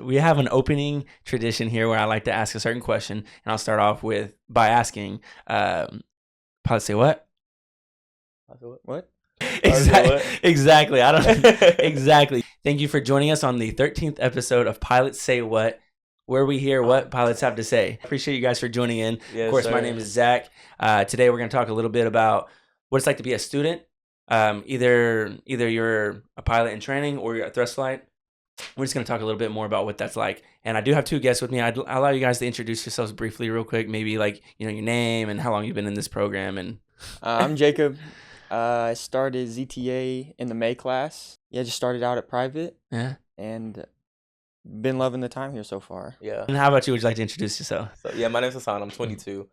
we have an opening tradition here where I like to ask a certain question, and I'll start off by asking, pilot say what? What? Exactly. I don't exactly. Thank you for joining us on the 13th episode of Pilots Say What, where we hear what pilots have to say. Appreciate you guys for joining in. Yes, of course, sir. My name is Zach. Today we're going to talk a little bit about what it's like to be a student. Either you're a pilot in training or you're at thrust flight. We're just going to talk a little bit more about what that's like. And I do have two guests with me. I'll allow you guys to introduce yourselves briefly real quick. Maybe like, your name and how long you've been in this program. And I'm Jacob. I started ZTA in the May class. Yeah, just started out at private. Yeah. And been loving the time here so far. Yeah. And how about you? Would you like to introduce yourself? So yeah, my name's Hassan. I'm 22.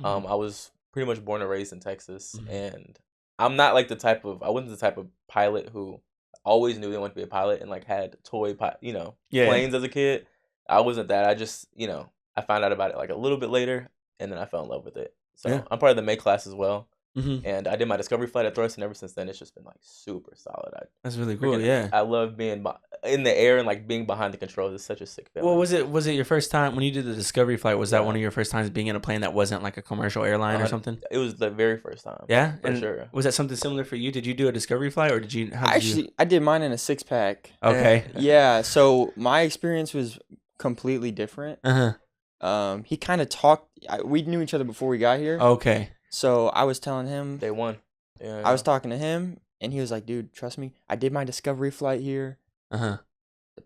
Mhm. I was pretty much born and raised in Texas, Mhm. and I'm not like I wasn't the type of pilot who always knew they wanted to be a pilot and like had planes as a kid. I wasn't that. I just, I found out about it like a little bit later, and then I fell in love with it. So Yeah. I'm part of the May class as well. Mm-hmm. And I did my discovery flight at Thrust, and ever since then, it's just been like super solid. That's really cool. Yeah. I love being in the air and like being behind the controls. It's such a sick feeling. Well, was it your first time when you did the discovery flight? Was that Yeah. one of your first times being in a plane that wasn't like a commercial airline or something? It was the very first time. Yeah, for sure. Was that something similar for you? Did you do a discovery flight, or did you? I did mine in a 6-pack. Okay. Yeah, so my experience was completely different. He kind of talked. We knew each other before we got here. Okay. So I was telling him. Day one. Yeah. I was talking to him, and he was like, "Dude, trust me. I did my discovery flight here. The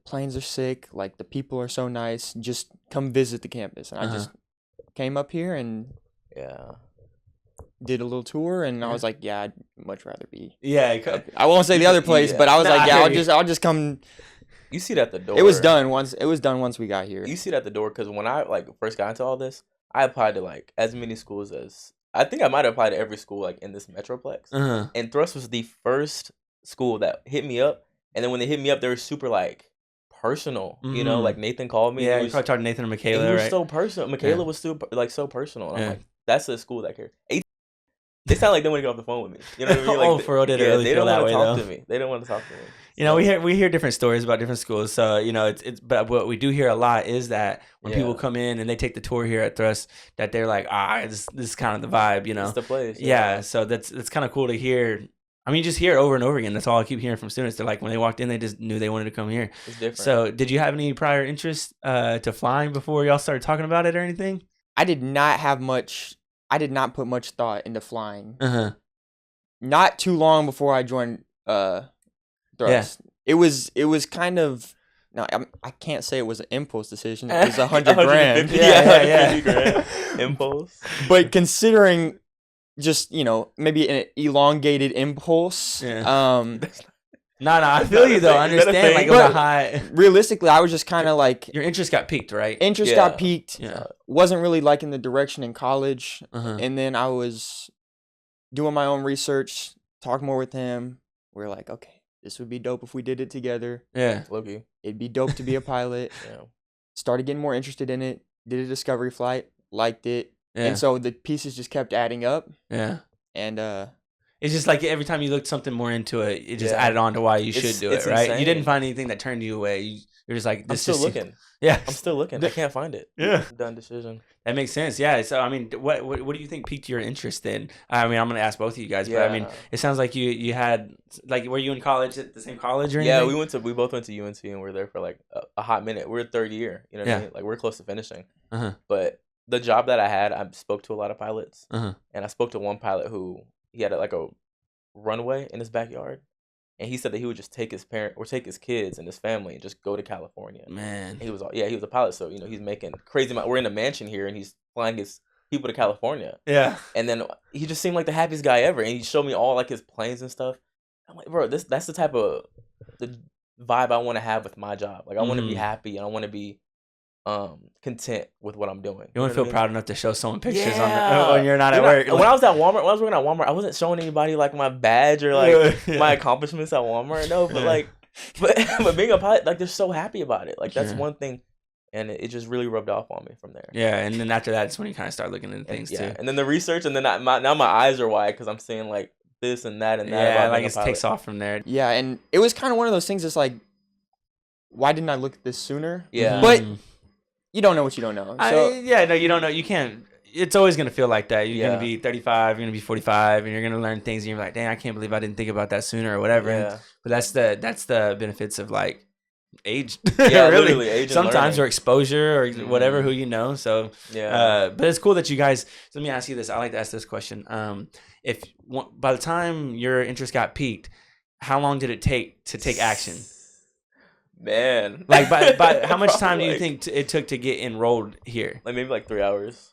planes are sick. Like, the people are so nice. Just come visit the campus." And I just came up here and did a little tour, and I was like, "Yeah, I'd much rather be." Yeah. I won't say the other place, but I was like, "Yeah, I'll just come." You see it at the door. It was done once we got here. You see it at the door because when I first got into all this, I applied to like as many schools as I think I might have applied to every school like in this metroplex. And Thrust was the first school that hit me up. And then when they hit me up, they were super like personal. Like Nathan called me. Yeah, you probably talked to Nathan or Michaela, he was right? so personal. Michaela was still like so personal. And I'm like, that's the school that cares. They sound like they want to get off the phone with me. You know what I mean? Like, for real, did it really feel that way though? They don't want to talk to me. They don't want to talk to me. We hear different stories about different schools. So, it's but what we do hear a lot is that when people come in and they take the tour here at Thrust, that they're like, this is kind of the vibe, It's the place. Yeah. So that's kind of cool to hear. I mean, you just hear it over and over again. That's all I keep hearing from students. They're like, when they walked in, they just knew they wanted to come here. It's different. So did you have any prior interest to flying before y'all started talking about it or anything? I did not put much thought into flying. Not too long before I joined Thrust. It was kind of, no, I can't say it was an impulse decision. It was $100,000. Yeah. $150,000 impulse. But considering just, maybe an elongated impulse. No, I feel you though. I understand. Like, it was a high. Realistically, I was just kind of like, your interest got piqued, right? Got piqued. Yeah. Wasn't really liking the direction in college. And then I was doing my own research, talk more with him. We're like, okay, this would be dope if we did it together. Yeah. Loki. It'd be dope to be a pilot. Started getting more interested in it. Did a discovery flight. Liked it. Yeah. And so the pieces just kept adding up. Yeah. And it's just like every time you looked something more into it, it just added on to why you should do it, right? Insane. You didn't find anything that turned you away. You're just like, this I'm still looking. Yeah. I'm still looking. I can't find it. Yeah. Done decision. That makes sense. Yeah. So, I mean, what do you think piqued your interest in? I mean, I'm going to ask both of you guys, but I mean, it sounds like you had, like, were you in college at the same college or anything? Yeah, we both went to UNC and we were there for like a hot minute. We're third year, you know what I mean? Like, we're close to finishing. But the job that I had, I spoke to a lot of pilots. And I spoke to one pilot who, he had like a runway in his backyard. And he said that he would just take his kids and his family and just go to California. Man. He was a pilot, so he's making crazy amount. We're in a mansion here, and he's flying his people to California. Yeah. And then he just seemed like the happiest guy ever, and he showed me all like his planes and stuff. I'm like, bro, that's the type of the vibe I want to have with my job. Like, I want to be happy, and I want to be content with what I'm doing. You want to feel proud enough to show someone pictures on when you're not at work. When I was working at Walmart, I wasn't showing anybody like my badge or like my accomplishments at Walmart. No, but like, but being a pilot, like, they're so happy about it. Like, that's one thing, and it just really rubbed off on me from there. Yeah, and then after that, it's when you kind of start looking into things too. And then the research, and then now my eyes are wide because I'm seeing like this and that and that. Yeah, like it takes off from there. Yeah, and it was kind of one of those things. It's like, why didn't I look at this sooner? Yeah. But you don't know what you don't know. So no, you don't know. You can't. It's always gonna feel like that. You're gonna Yeah. be 35, you're gonna be 45, and you're gonna learn things, and you're like, dang, I can't believe I didn't think about that sooner or whatever. Yeah. But that's the benefits of like age. Yeah, really. literally age and Sometimes learning. or exposure or whatever, who you know. So Yeah. but it's cool that you guys. So let me ask you this. I like to ask this question. If by the time your interest got piqued, how long did it take to take action? Man. Like by how much time do you Like- think it took to get enrolled here? Like maybe like 3 hours.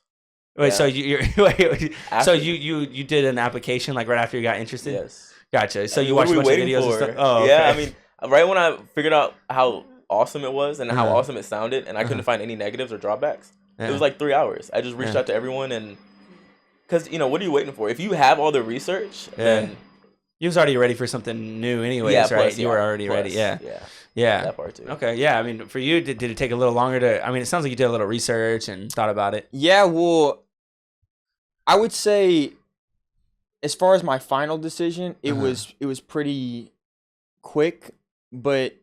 Wait, Yeah. so you're wait, so After- you did an application like right after you got interested? Yes. Gotcha. So I mean, you what watched a are we bunch of waiting videos and for? stuff. Oh, Yeah, okay. I mean, right when I figured out how awesome it was and how Uh-huh. awesome it sounded, and I couldn't find any negatives or drawbacks, Yeah. it was like 3 hours. I just reached Yeah. out to everyone, and because what are you waiting for? If you have all the research, then You was already ready for something new, anyways, yeah, right? plus, You yeah, were already plus, ready. Yeah, yeah, yeah. that part too. Okay, yeah. I mean, for you, did it take a little longer to? I mean, it sounds like you did a little research and thought about it. yeah, well, I would say, as far as my final decision, it was pretty quick. But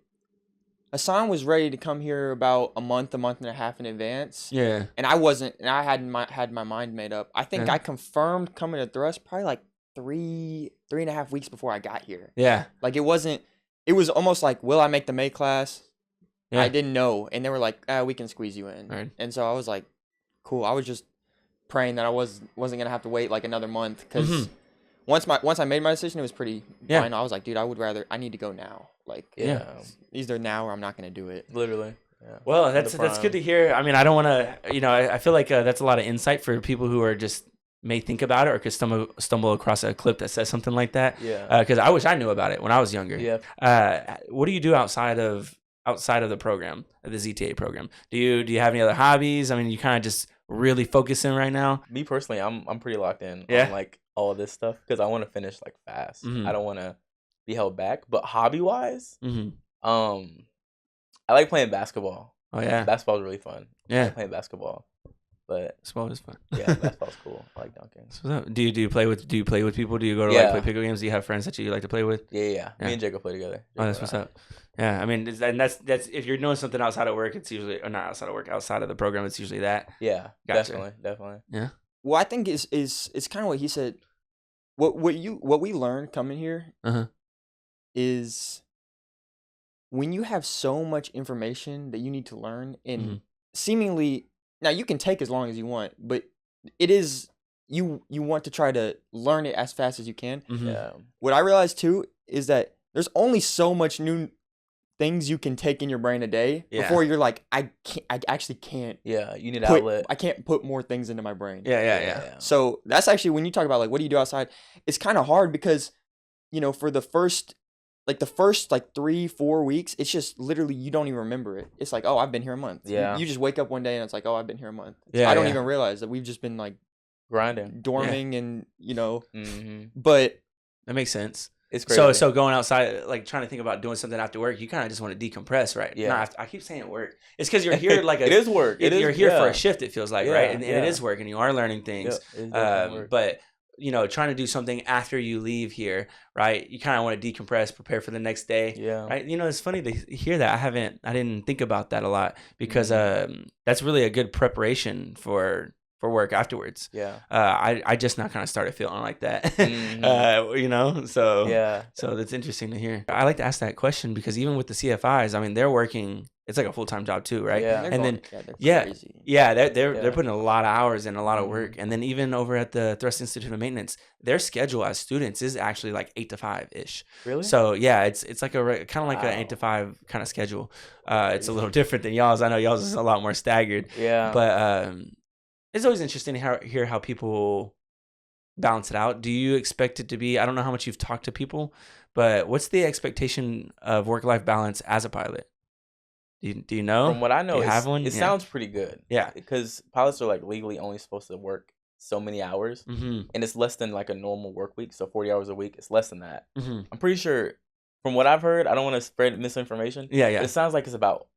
Hassan was ready to come here about a month and a half in advance, Yeah. and I wasn't, and I had my mind made up. I think Yeah. I confirmed coming to Thrust probably like three and a half weeks before I got here. Yeah. Like it was almost like, will I make the May class? Yeah. I didn't know, and they were like, we can squeeze you in. Right. And so I was like, cool. I was just praying that I wasn't gonna have to wait like another month, because once I made my decision, it was pretty final. I was like, dude, I need to go now. Like, Yeah, either now or I'm not gonna do it. literally. Yeah. Well, that's good to hear. I mean, I don't want to. I feel like that's a lot of insight for people who are just may think about it or could stumble across a clip that says something like that. Yeah. Because I wish I knew about it when I was younger. Yeah. What do you do outside of the program, the ZTA program? Do you have any other hobbies? I mean, you kind of just really focusing right now. Me personally, I'm pretty locked in Yeah? on like all of this stuff because I want to finish like fast. Mhm. I don't want to be held back. But hobby wise, Mm-hmm. I like playing basketball. Oh yeah, Basketball's really fun. I yeah. like playing basketball. But Basketball is fun. yeah, basketball's cool. I like dunking. So do you play with people? Do you go to Yeah. like play pickle games? Do you have friends that you like to play with? Yeah. Yeah. Me and Jacob play together. Oh, that's Jacob what's and I. up. Yeah, I mean, that's if you're doing something outside of work, it's usually or not outside of work, outside of the program, it's usually that. Yeah, Gotcha. definitely. Well, I think is it's kind of what he said. What we learned coming here Uh-huh. is when you have so much information that you need to learn, and Mhm. seemingly now you can take as long as you want, but it is you want to try to learn it as fast as you can. Mhm. Yeah. What I realized too is that there's only so much new things you can take in your brain a day Yeah. before you're like, I actually can't Yeah, you need outlet. I can't put more things into my brain. Yeah. So that's actually when you talk about like what do you do outside, it's kind of hard because for the first 3-4 weeks, it's just literally you don't even remember it. It's like, oh, I've been here a month. Yeah. You just wake up one day and it's like, oh, I've been here a month. Yeah, I don't yeah. even realize that we've just been like Grinding. dorming and Mm-hmm. but That makes sense. It's crazy. So going outside, like trying to think about doing something after work, you kind of just want to decompress, right? Yeah. Nah, I keep saying work. It's because you're here like it is work. You're here for a shift. It feels like, Yeah, right? And it yeah. is work, and you are learning things. Yeah, it is definitely work. But trying to do something after you leave here, right? You kind of want to decompress, prepare for the next day. Yeah. Right. It's funny to hear that. I didn't think about that a lot because that's really a good preparation for work afterwards. Yeah. I just now kind of started feeling like that. Mhm. So Yeah. so that's interesting to hear. I like to ask that question because even with the CFIs, I mean, they're working. It's like a full-time job too, right? Yeah. they're And going- then they're yeah, crazy. yeah, they're Yeah. putting a lot of hours and a lot of work. And then even over at the Thrust Institute of Maintenance, their schedule as students is actually like 8 to 5 ish. Really? So yeah, it's like kind of like an Wow. 8 to 5 kind of schedule. It's a little different than y'all's. I know y'all's is a lot more staggered, yeah. but it's always interesting to hear how people balance it out. Do you expect it to be? I don't know how much you've talked to people, but what's the expectation of work-life balance as a pilot? Do you know? From what I know, Do you have one? it Yeah. sounds pretty good. Yeah. Because pilots are like legally only supposed to work so many hours, Mm-hmm. and it's less than like a normal work week. So 40 hours a week, it's less than that. Mm-hmm. I'm pretty sure, from what I've heard, I don't want to spread misinformation. Yeah, But yeah. it sounds like it's about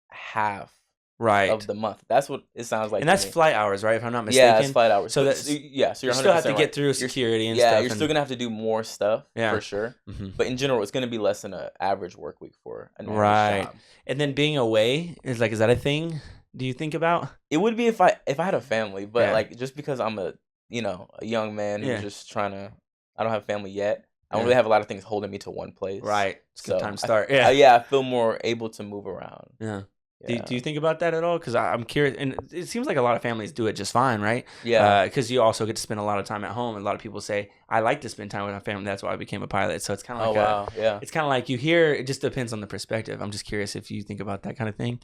half right of the month. That's what it sounds like. And that's me. flight hours, right? If I'm not mistaken. Yeah, it's flight hours. So But, that's so you're you still have to right. get through security and stuff. Yeah, you're still gonna have to do more stuff for sure. Mm-hmm. But in general, it's gonna be less than an average work week for an right. job. And then being away is that a thing? Do you think about? It would be if I had a family, but like just because I'm a young man who's just trying to, I don't have family yet. I don't really have a lot of things holding me to one place. Right. It's a good time to start. I feel more able to move around. Yeah. Do you think about that at all? Because I'm curious, and it seems like a lot of families do it just fine, right? Yeah. Because you also get to spend a lot of time at home. And a lot of people say, "I like to spend time with my family. That's why I became a pilot." So it's kind of like, it's kind of like you hear. It just depends on the perspective. I'm just curious if you think about that kind of thing.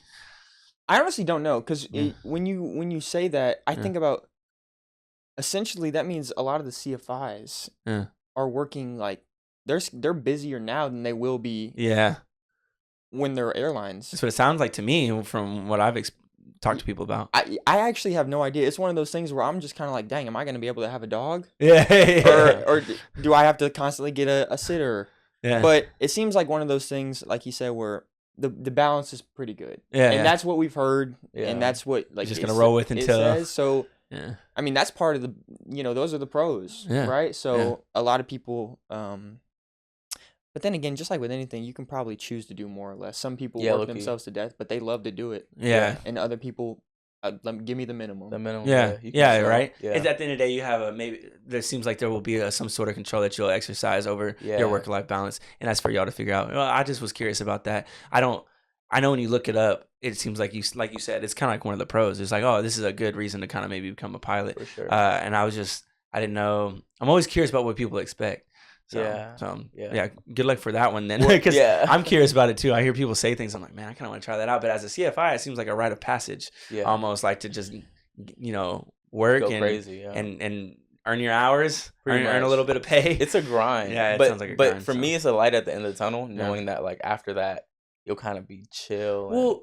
I honestly don't know, because when you say that, I think about essentially that means a lot of the CFIs are working like they're busier now than they will be. Yeah. When they're airlines. That's what it sounds like to me from what I've talked to people about. I actually have no idea. It's one of those things where I'm just kind of like, dang, am I going to be able to have a dog? Yeah. Or do I have to constantly get a sitter? Yeah. But it seems like one of those things, like you said, where the balance is pretty good. Yeah. And that's what we've heard. Yeah. And that's what like you're just going to roll with until. It says. So, yeah. I mean, that's part of the, those are the pros, right? So a lot of people, but then again, just like with anything, you can probably choose to do more or less. Some people work themselves to death, but they love to do it. Yeah. And other people, give me the minimum. The minimum. Yeah. Right. Yeah. At the end of the day, you have maybe there seems like there will be some sort of control that you'll exercise over your work-life balance, and that's for y'all to figure out. Well, I just was curious about that. I know when you look it up, it seems like you said, it's kind of like one of the pros. It's like, oh, this is a good reason to kind of maybe become a pilot. For sure. And I didn't know. I'm always curious about what people expect. So, good luck for that one then, because I'm curious about it too. I hear people say things. I'm like, man, I kind of want to try that out. But as a CFI, it seems like a rite of passage, almost like to just, work go and crazy, and earn your hours, earn a little bit of pay. It's a grind. Yeah, it sounds like a grind. But for me, it's a light at the end of the tunnel, knowing that like after that, you'll kind of be chill. Well,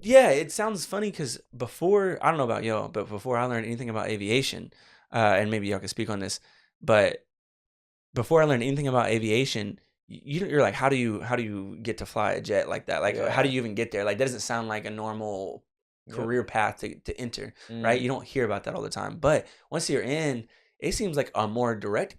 yeah, it sounds funny because before, I don't know about y'all, but before I learned anything about aviation, and maybe y'all can speak on this, but before I learned anything about aviation, you're like, how do you get to fly a jet like that? Like, how do you even get there? Like, that doesn't sound like a normal career path to enter, right? You don't hear about that all the time. But once you're in, it seems like a more direct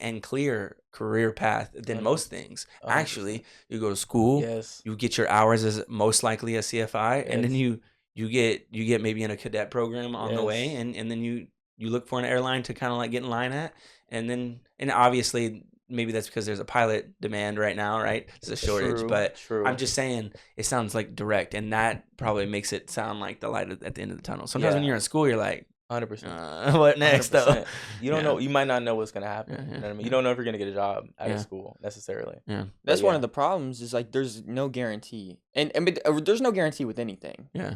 and clear career path than most things. 100%. Actually, you go to school, you get your hours as most likely a CFI, and then you get maybe in a cadet program on the way, and then you look for an airline to kind of like get in line at. And obviously maybe that's because there's a pilot demand right now, right? There's a shortage, but I'm just saying it sounds like direct, and that probably makes it sound like the light at the end of the tunnel. Sometimes when you're in school, you're like, 100%. What next 100%. Though? You don't know. You might not know what's gonna happen. You know what I mean? You don't know if you're gonna get a job out of school necessarily. Yeah, that's one of the problems. Is like there's no guarantee, and there's no guarantee with anything. Yeah.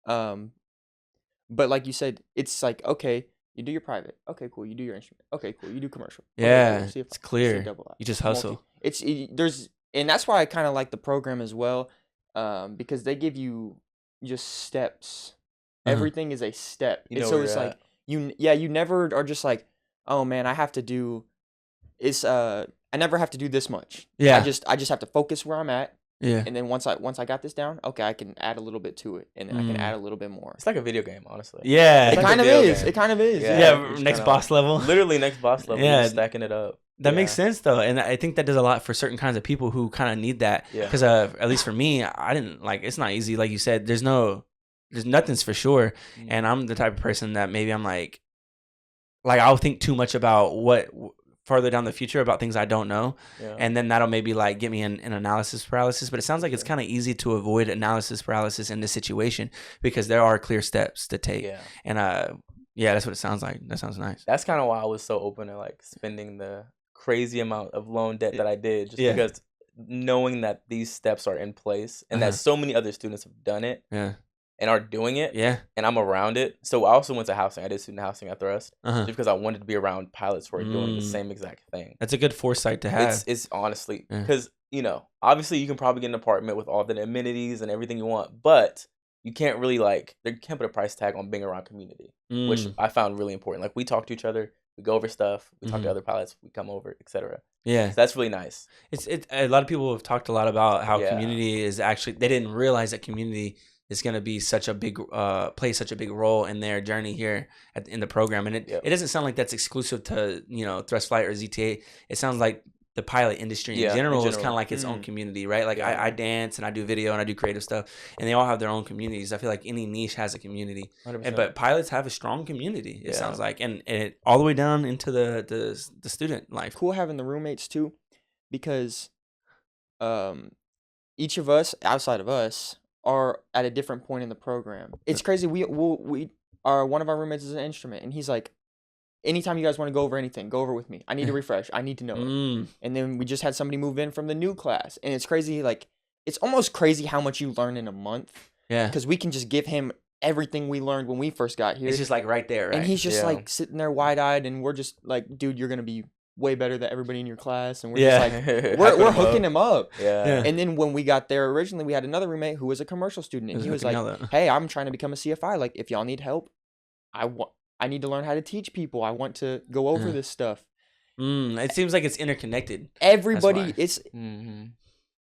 But like you said, it's like, okay, you do your private. Okay, cool. You do your instrument. Okay, cool. You do commercial. Yeah, okay, cool. it's clear. You just hustle. And that's why I kind of like the program as well, because they give you just steps. Everything is a step. So it's like you never are just like, oh man, I have to do. I never have to do this much. Yeah. I just have to focus where I'm at. Yeah. And then once I got this down, okay, I can add a little bit to it, and then I can add a little bit more. It's like a video game, honestly. Yeah. It kind of is. It kind of is. Yeah. Next boss level. Literally next boss level. Yeah. Stacking it up. That makes sense though, and I think that does a lot for certain kinds of people who kind of need that. Because at least for me, I didn't like. It's not easy, like you said. There's nothing's for sure, and I'm the type of person that maybe I'm like I'll think too much about what farther down the future about things I don't know, and then that'll maybe like get me in analysis paralysis. But it sounds like it's kind of easy to avoid analysis paralysis in this situation because there are clear steps to take. And that's what it sounds like. That sounds nice. That's kind of why I was so open to like spending the crazy amount of loan debt that I did, just because knowing that these steps are in place and that so many other students have done it. And are doing it, and I'm around it. So I also went to housing. I did student housing at Thrust, just because I wanted to be around pilots who are doing the same exact thing. That's a good foresight to have. It's honestly, because, obviously you can probably get an apartment with all the amenities and everything you want, but you can't really you can't put a price tag on being around community, which I found really important. Like we talk to each other, we go over stuff, we talk to other pilots, we come over, etc. Yeah, so that's really nice. It's a lot of people have talked a lot about how community is actually, they didn't realize that community is going to be such a big play such a big role in their journey here in the program. And it doesn't sound like that's exclusive to, you know, Thrust Flight or ZTA. It sounds like the pilot industry in general is kind of like its own community, right? Like I dance and I do video and I do creative stuff, and they all have their own communities. I feel like any niche has a community, but pilots have a strong community. It sounds like, and it all the way down into the student life. Cool having the roommates too, because each of us outside of us are at a different point in the program. It's crazy. We are, one of our roommates is an instrument, and he's like, anytime you guys want to go over anything, go over with me. I need to refresh. I need to know it. And then we just had somebody move in from the new class. And it's crazy. Like, it's almost crazy how much you learn in a month. Yeah. Because we can just give him everything we learned when we first got here. It's just like right there, right? And he's just like sitting there wide-eyed. And we're just like, dude, you're going to be way better than everybody in your class. And we're just like, we're hooking him up. Yeah. And then when we got there originally, we had another roommate who was a commercial student. And he was like, hey, I'm trying to become a CFI. Like, if y'all need help, I need to learn how to teach people. I want to go over this stuff. It seems like it's interconnected. Everybody, it's, and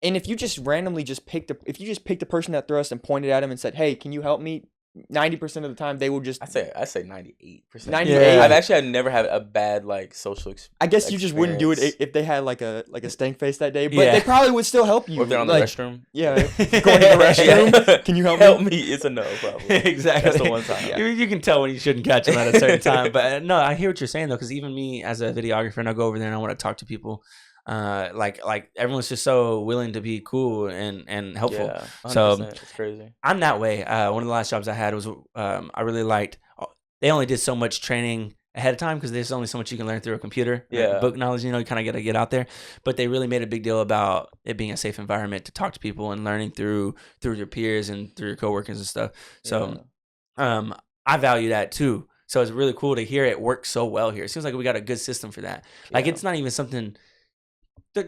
if you just randomly picked a person that thrust and pointed at him and said, "Hey, can you help me?" 90% of the time they will just. I say 98%. 98. I've never had a bad like social experience. I guess you just wouldn't do it if they had like a stank face that day, but they probably would still help you. Or if they're on the restroom. Yeah, going to the restroom. Can you help me? It's a no, probably. Exactly. That's the one time. Yeah. You can tell when you shouldn't catch them at a certain time. But no, I hear what you're saying though, because even me as a videographer, and I go over there and I want to talk to people. Like everyone's just so willing to be cool and helpful. Yeah, so it's crazy. I'm that way. One of the last jobs I had was I really liked. They only did so much training ahead of time because there's only so much you can learn through a computer. Yeah, book knowledge. You know, you kind of got to get out there. But they really made a big deal about it being a safe environment to talk to people and learning through your peers and through your coworkers and stuff. So, I value that too. So it's really cool to hear it work so well here. It seems like we got a good system for that. Like it's not even something.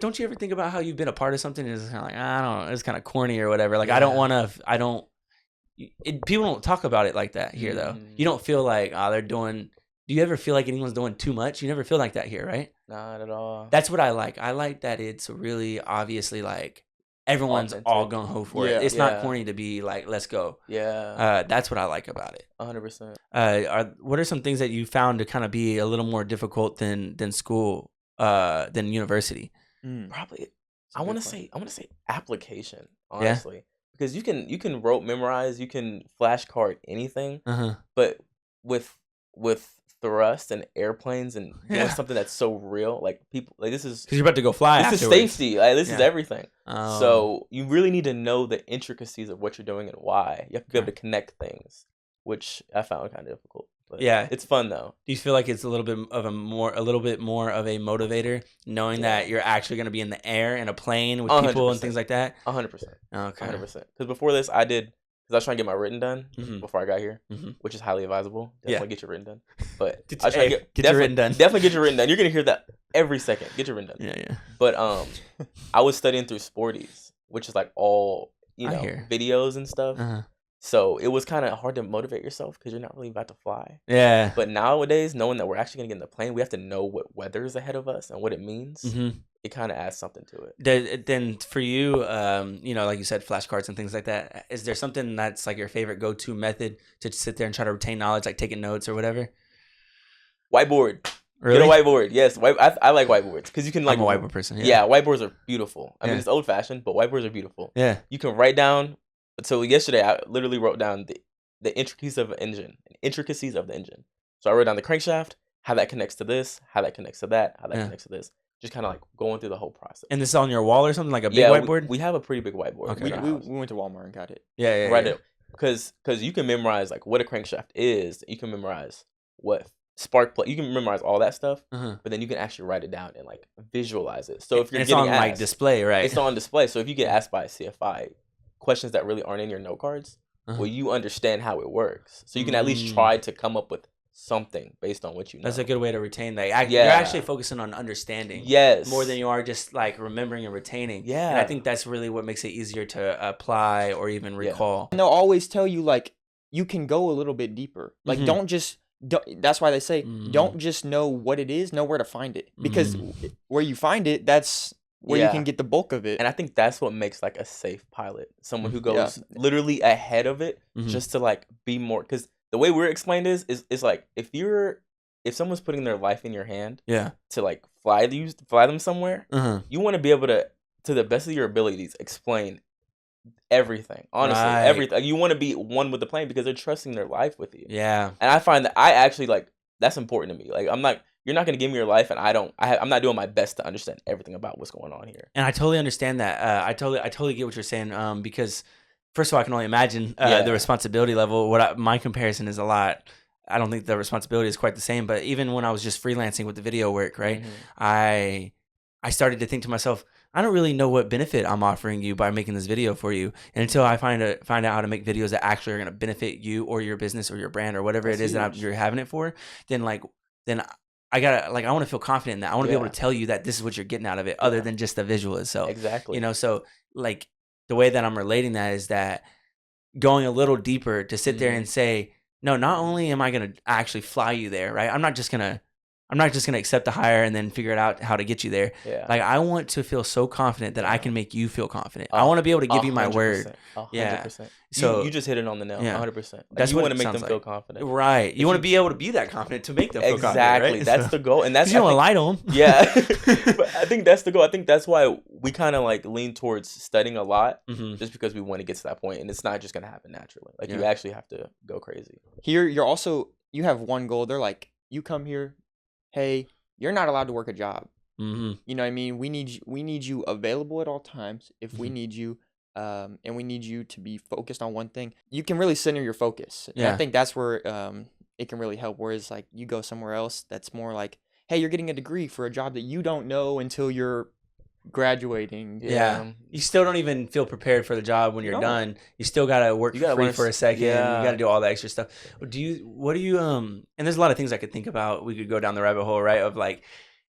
Don't you ever think about how you've been a part of something and it's kind of like, I don't know, it's kind of corny or whatever. Like, people don't talk about it like that here, though. You don't feel like, do you ever feel like anyone's doing too much? You never feel like that here, right? Not at all. That's what I like. I like that it's really obviously like everyone's all gung-ho for it. It's not corny to be like, let's go. Yeah. That's what I like about it. 100%. What are some things that you found to kind of be a little more difficult than school, than university? Probably, I want to say application, honestly, because you can rote memorize, you can flashcard anything, but with thrust and airplanes and doing something that's so real, like people, like this is because you're about to go fly. This is safety. Like this is everything. So you really need to know the intricacies of what you're doing and why. You have to be able to connect things, which I found kind of difficult. But it's fun though. Do you feel like it's a little bit more of a motivator, knowing that you're actually going to be in the air in a plane with 100%. People and things like that? 100%. Okay. 100%. Because before this, I was trying to get my written done before I got here, which is highly advisable. Definitely get your written done. But I try to get your written done. Definitely get your written done. You're gonna hear that every second. Get your written done. Yeah. But I was studying through Sporties, which is like all videos and stuff. So it was kind of hard to motivate yourself because you're not really about to fly. Yeah. But nowadays, knowing that we're actually going to get in the plane, we have to know what weather is ahead of us and what it means. It kind of adds something to it. Then for you, like you said, flashcards and things like that, is there something that's like your favorite go-to method to sit there and try to retain knowledge, like taking notes or whatever? Whiteboard. Really? Get a whiteboard. Yes. I like whiteboards because you can like. I'm a whiteboard person. Yeah, whiteboards are beautiful. I mean, it's old-fashioned, but whiteboards are beautiful. Yeah. You can write down. So yesterday, I literally wrote down the intricacies of the engine. So I wrote down the crankshaft, how that connects to this, how that connects to that, how that connects to this. Just kind of like going through the whole process. And this is on your wall or something, like a big whiteboard? We have a pretty big whiteboard. Okay. We went to Walmart and got it. Yeah. Right. Because you can memorize like what a crankshaft is. You can memorize what spark plug. You can memorize all that stuff, but then you can actually write it down and like visualize it. So if you're getting on asked, like display, right? It's on display. So if you get asked by a CFI questions that really aren't in your note cards, well, you understand how it works. So you can at least try to come up with something based on what you know. That's a good way to retain that. You're actually focusing on understanding. Yes. More than you are just like remembering and retaining. Yeah. And I think that's really what makes it easier to apply or even recall. And they'll always tell you like you can go a little bit deeper. Like that's why they say don't just know what it is, know where to find it. Because where you find it, that's where you can get the bulk of it. And I think that's what makes like a safe pilot, someone who goes literally ahead of it, just to like be more. Because the way we're explained is like if someone's putting their life in your hand, to like fly them somewhere, you want to be able to the best of your abilities, explain everything. Honestly, everything. You want to be one with the plane because they're trusting their life with you. Yeah. And I find that I actually like that's important to me. Like you're not gonna give me your life, and I'm not doing my best to understand everything about what's going on here. And I totally understand that. I totally get what you're saying. Because first of all, I can only imagine the responsibility level. My comparison is a lot. I don't think the responsibility is quite the same. But even when I was just freelancing with the video work, right, I started to think to myself, I don't really know what benefit I'm offering you by making this video for you. And until I find out how to make videos that actually are going to benefit you or your business or your brand or whatever it is that you're having it for, then I gotta I want to feel confident in that. I want to be able to tell you that this is what you're getting out of it, other than just the visual itself. Exactly. So like the way that I'm relating that is that going a little deeper to sit there and say, no, not only am I gonna actually fly you there, right? I'm not just gonna accept the hire and then figure it out how to get you there. Yeah. Like I want to feel so confident that I can make you feel confident. I want to be able to give you my word. 100%. Yeah. So you just hit it on the nail. 100%. Like, That's you what want to make them like. feel confident. Right. You want to be able to be that confident to make them feel confident. Exactly. Right? That's the goal. And that's you don't want to lie to them. Yeah. But I think that's the goal. I think that's why we kind of like lean towards studying a lot, just because we want to get to that point, and it's not just going to happen naturally. Like you actually have to go crazy. Here, you have one goal. They're like, you come here, hey, you're not allowed to work a job. You know what I mean? We need you available at all times if we need you, and we need you to be focused on one thing. You can really center your focus. And I think that's where it can really help. Whereas like you go somewhere else that's more like, hey, you're getting a degree for a job that you don't know until you're graduating. Yeah. You still don't even feel prepared for the job when you're done. You still got to work free for a second. You got to do all the extra stuff. And there's a lot of things I could think about. We could go down the rabbit hole, right? Of like,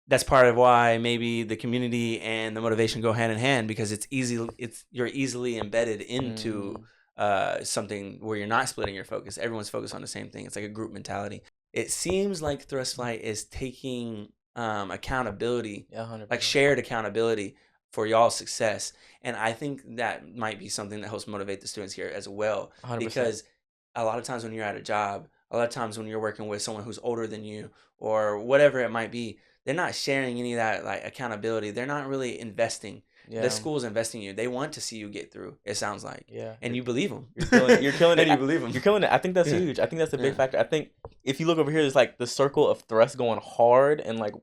that's part of why maybe the community and the motivation go hand in hand, because you're easily embedded into something where you're not splitting your focus. Everyone's focused on the same thing. It's like a group mentality. It seems like Thrust Flight is taking accountability, like shared accountability for y'all's success. And I think that might be something that helps motivate the students here as well. 100%. Because a lot of times when you're at a job, a lot of times when you're working with someone who's older than you or whatever it might be, they're not sharing any of that like accountability. They're not really investing. The school's investing in you. They want to see you get through, it sounds like. Yeah. And you believe them. You're killing it. And you believe them. You're killing it. I think that's huge. I think that's a big factor. I think if you look over here, there's like the circle of thrust going hard and like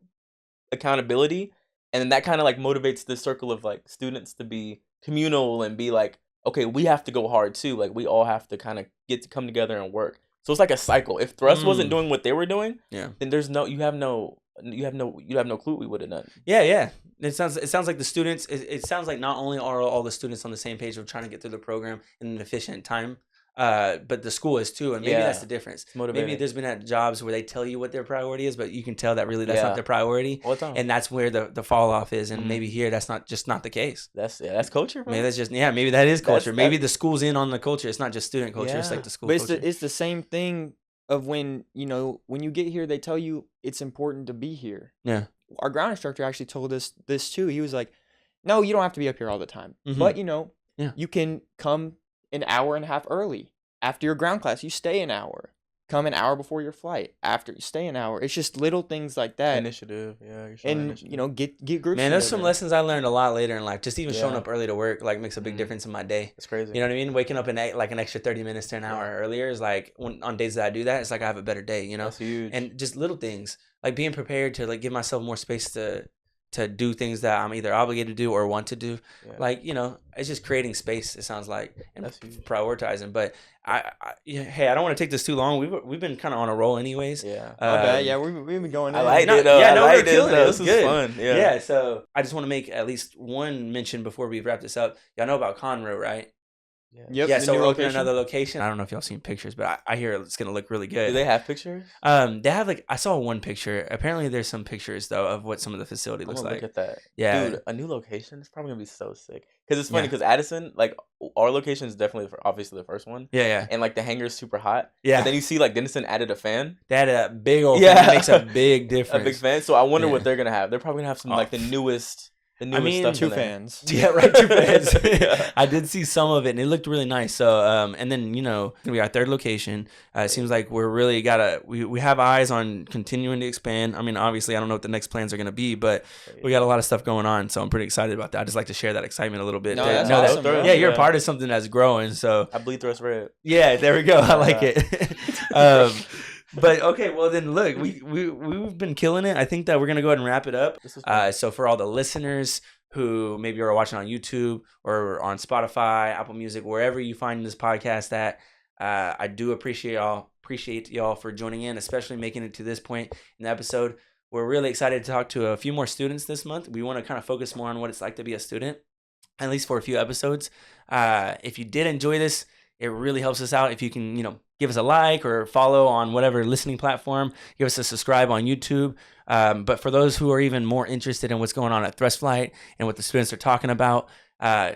accountability. And then that kind of like motivates the circle of like students to be communal and be like, okay, we have to go hard too. Like we all have to kind of get to come together and work. So it's like a cycle. If thrust wasn't doing what they were doing, then you have no clue we would have done. Yeah. It sounds like the students. It sounds like not only are all the students on the same page of trying to get through the program in an efficient time, but the school is too, and maybe that's the difference. Maybe there's been at jobs where they tell you what their priority is, but you can tell that really that's not their priority, and that's where the fall off is. And maybe here that's not the case. That's culture. Bro. Maybe that's just maybe that is culture. Maybe the school's in on the culture. It's not just student culture. It's like the school. But culture. It's the same thing of when you get here, they tell you it's important to be here. Yeah. Our ground instructor actually told us this too. He was like, no, you don't have to be up here all the time. But, you can come an hour and a half early. After your ground class, you stay an hour. Come an hour before your flight. After, you stay an hour. It's just little things like that. Initiative. Yeah. And, initiative. Get groups Man, together. there's some lessons I learned a lot later in life. Just even showing up early to work like makes a big difference in my day. It's crazy. You know what I mean? Waking up like an extra 30 minutes to an hour earlier is like, on days that I do that, it's like I have a better day, That's huge. And just little things. Like being prepared to like give myself more space to do things that I'm either obligated to do or want to do. Like, it's just creating space, it sounds like, and prioritizing. But hey, I don't want to take this too long. We've been kind of on a roll anyways. We've been going. I like it though. We're killing it. This is fun. Yeah. So I just want to make at least one mention before we wrap this up. Y'all know about Conroe, right? Yeah. So we're opening another location. I don't know if y'all seen pictures, but I hear it's gonna look really good. Do they have pictures? They have I saw one picture. Apparently, there's some pictures though of what some of the facility looks like. Look at that. Yeah, dude, a new location is probably gonna be so sick. Because it's funny because Addison, like our location is definitely obviously the first one. Yeah. And like the hangar is super hot. Yeah. And then you see like Denison added a fan. They added a big old fan. It makes a big difference. A big fan. So I wonder what they're gonna have. They're probably gonna have some like the newest The newest stuff. Two fans. Yeah, right. Two fans. Yeah. I did see some of it, and it looked really nice. So, and then gonna be our third location. It seems like we're really we have eyes on continuing to expand. I mean, obviously, I don't know what the next plans are gonna be, but we got a lot of stuff going on. So I'm pretty excited about that. I just like to share that excitement a little bit. No, that's awesome, bro. Yeah, you're a part of something that's growing. So I bleed through red. yeah, there we go. I like it. But okay, well then look, we've been killing it. I think that we're gonna go ahead and wrap it up. So for all the listeners who maybe are watching on YouTube or on Spotify, Apple Music, wherever you find this podcast at, I do appreciate y'all for joining in, especially making it to this point in the episode. We're really excited to talk to a few more students this month. We want to kind of focus more on what it's like to be a student, at least for a few episodes. If you did enjoy this, it really helps us out if you can, give us a like or follow on whatever listening platform. Give us a subscribe on YouTube. But for those who are even more interested in what's going on at Thrust Flight and what the students are talking about, go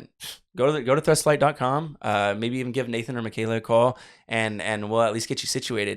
to thrustflight.com. Maybe even give Nathan or Michaela a call, and we'll at least get you situated.